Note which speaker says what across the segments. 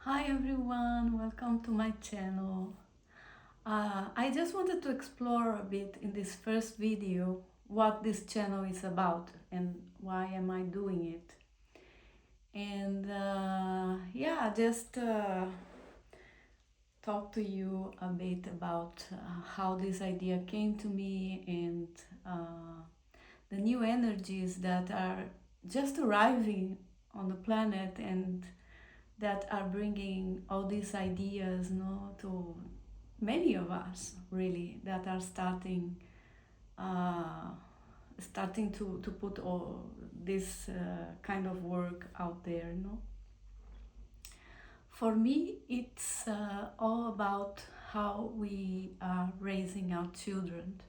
Speaker 1: Hi everyone, welcome to my channel. I just wanted to explore a bit in this first video what this channel is about and why am I doing it. And yeah, just talk to you a bit about how this idea came to me and the new energies that are just arriving on the planet and that are bringing all these ideas, to many of us really that are uh, starting to put all this kind of work out there. For me, it's all about how we are raising our children,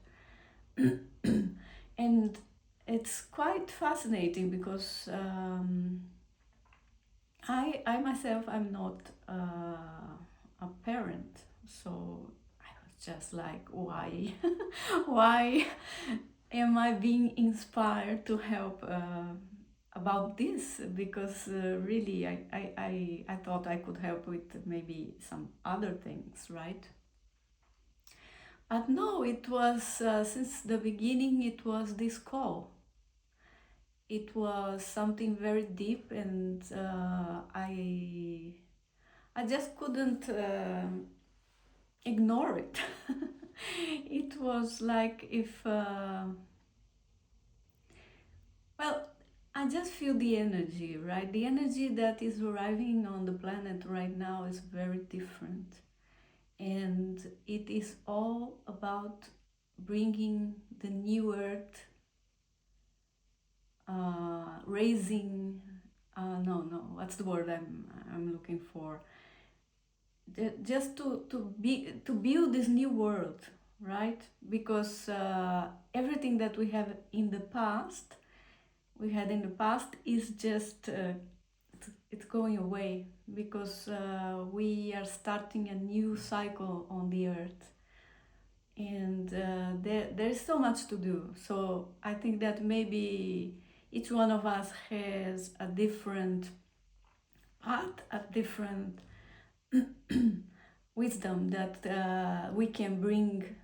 Speaker 1: and it's quite fascinating because I myself, I'm not a parent, so I was just like, why, why am I being inspired to help about this? Because really, I thought I could help with maybe some other things, right? But no, it was since the beginning. It was this call. It was something very deep, and I just couldn't ignore it. It was like if, well, I just feel the energy, right? The energy that is arriving on the planet right now is very different. And it is all about bringing the new earth, raising, no, what's the word I'm looking for? Just to build this new world, right? Because everything that we have in the past we had in the past is just it's going away because we are starting a new cycle on the earth, and there's so much to do. So I think that maybe each one of us has a different path, a different wisdom that we can bring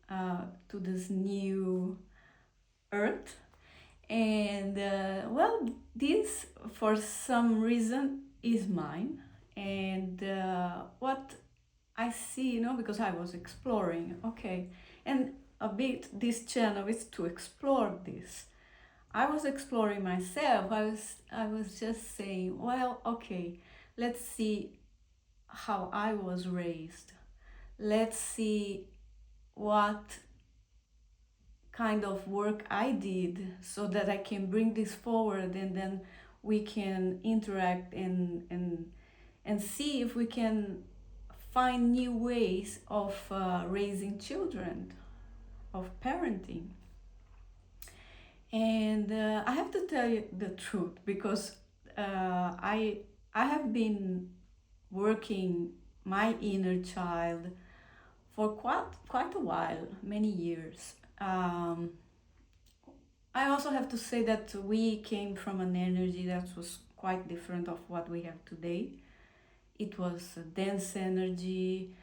Speaker 1: to this new earth. And well, this for some reason is mine. And what I see, because I was exploring, okay, and a bit this channel is to explore this. I was exploring myself. I was just saying, well, okay, let's see how I was raised. Let's see what kind of work I did so that I can bring this forward, and then we can interact and see if we can find new ways of raising children, of parenting. And I have to tell you the truth because I have been working my inner child for quite a while, many years. I also have to say that we came from an energy that was quite different of what we have today. It was a dense energy.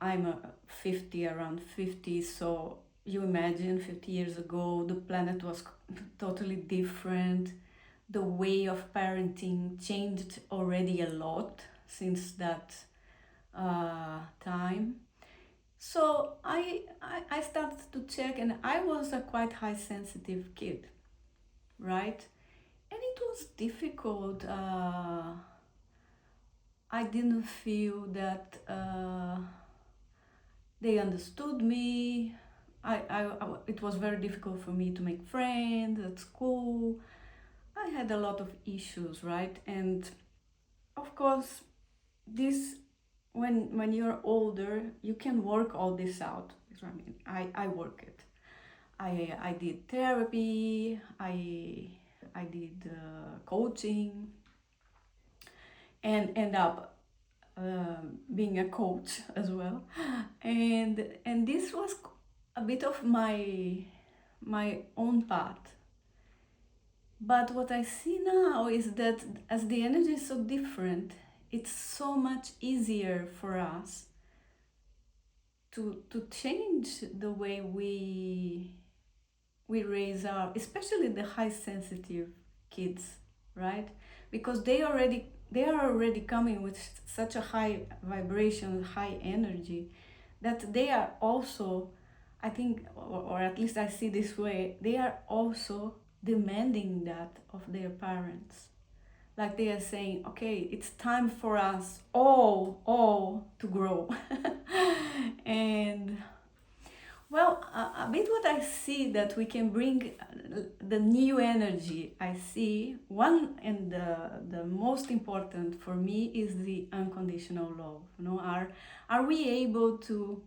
Speaker 1: I'm 50, around 50, so you imagine 50 years ago the planet was totally different. The way of parenting changed already a lot since that time. So I started to check, and I was a quite high sensitive kid, right? And it was difficult. I didn't feel that they understood me. It was very difficult for me to make friends at school. I had a lot of issues, right? And of course, this when you're older, you can work all this out. So, I mean, I work it. I did therapy. I did coaching, and end up being a coach as well. And this was a bit of my own path. But what I see now is that as the energy is so different, it's so much easier for us to change the way we raise our, especially the high sensitive kids, right? Because they are already coming with such a high vibration, high energy, that they are also, I think, or at least I see this way, they are also demanding that of their parents. Like they are saying, okay, it's time for us all to grow. And well, a bit what I see that we can bring the new energy. I see one, and the most important for me is the unconditional love. Are we able to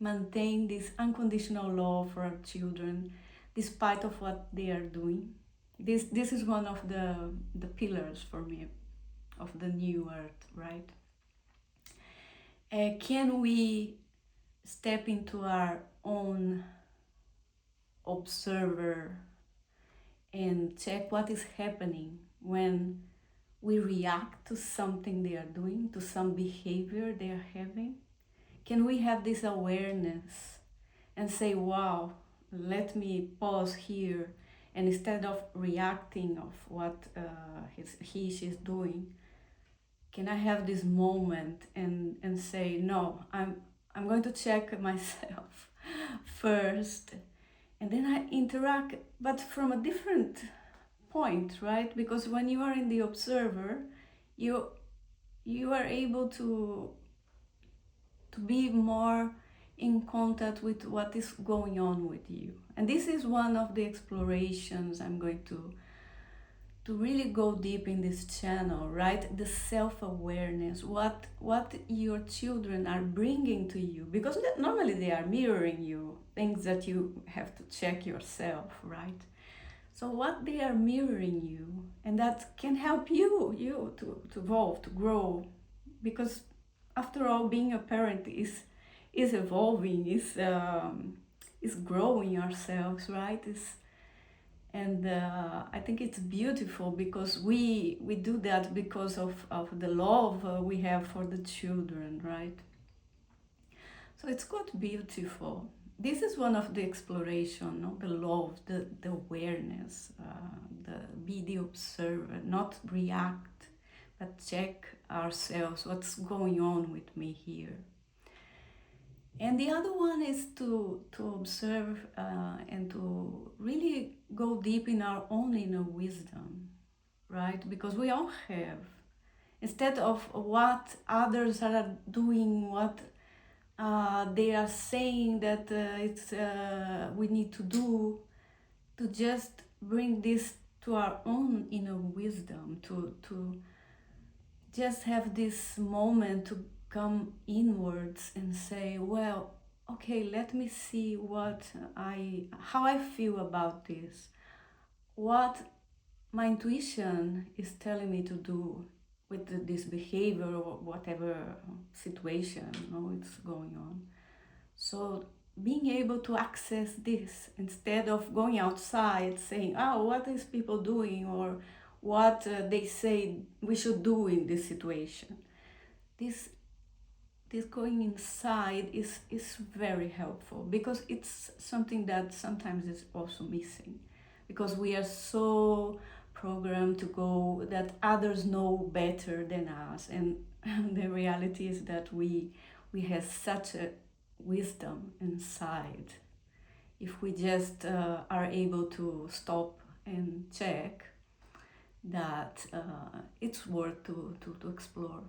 Speaker 1: maintain this unconditional love for our children despite of what they are doing? This is one of the pillars for me of the new earth, right? Can we step into our own observer and check what is happening when we react to something they are doing, to some behavior they are having? Can we have this awareness and say, wow, let me pause here, and instead of reacting of what she's doing, can I have this moment and say, no, I'm going to check myself first, and then I interact, but from a different point, right? Because when you are in the observer, you are able to be more in contact with what is going on with you. And this is one of the explorations I'm going to really go deep in this channel, right? The self-awareness, what your children are bringing to you, because normally they are mirroring you things that you have to check yourself, right? So what they are mirroring you, and that can help you to evolve, to grow, because after all, being a parent is evolving, is growing ourselves, right? And I think it's beautiful because we do that because of the love we have for the children, right? So it's quite beautiful. This is one of the exploration, no? The love, the awareness, be the observer, not react, but check ourselves, what's going on with me here. And the other one is to observe and to really go deep in our own inner wisdom, right? Because we all have. Instead of what others are doing, what they are saying that it's we need to do, to just bring this to our own inner wisdom, to just have this moment to come inwards and say, well, okay, let me see how I feel about this, what my intuition is telling me to do with this behavior or whatever situation it's going on. So being able to access this instead of going outside saying, oh, what is people doing, or what they say we should do in this situation. This going inside is very helpful, because it's something that sometimes is also missing, because we are so programmed to go that others know better than us, and the reality is that we have such a wisdom inside. If we just are able to stop and check that, it's worth to explore.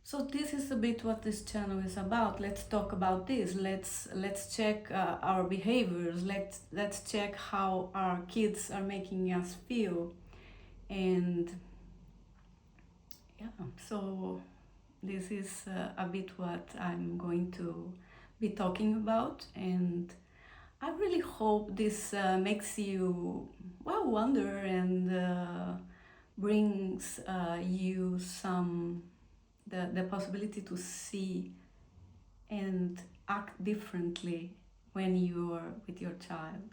Speaker 1: So this is a bit what this channel is about. Let's talk about this. Let's check our behaviors. Let's check how our kids are making us feel. And yeah, so this is a bit what I'm going to be talking about, and I really hope this makes you wonder and brings you some the possibility to see and act differently when you're with your child.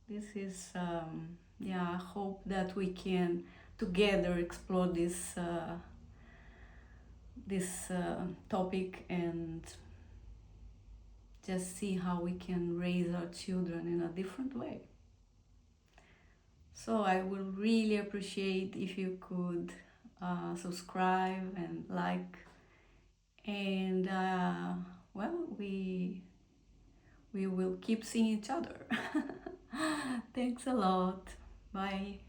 Speaker 1: This is I hope that we can together explore this this topic and just see how we can raise our children in a different way. So I would really appreciate if you could subscribe and like, and well, we will keep seeing each other. Thanks a lot. Bye.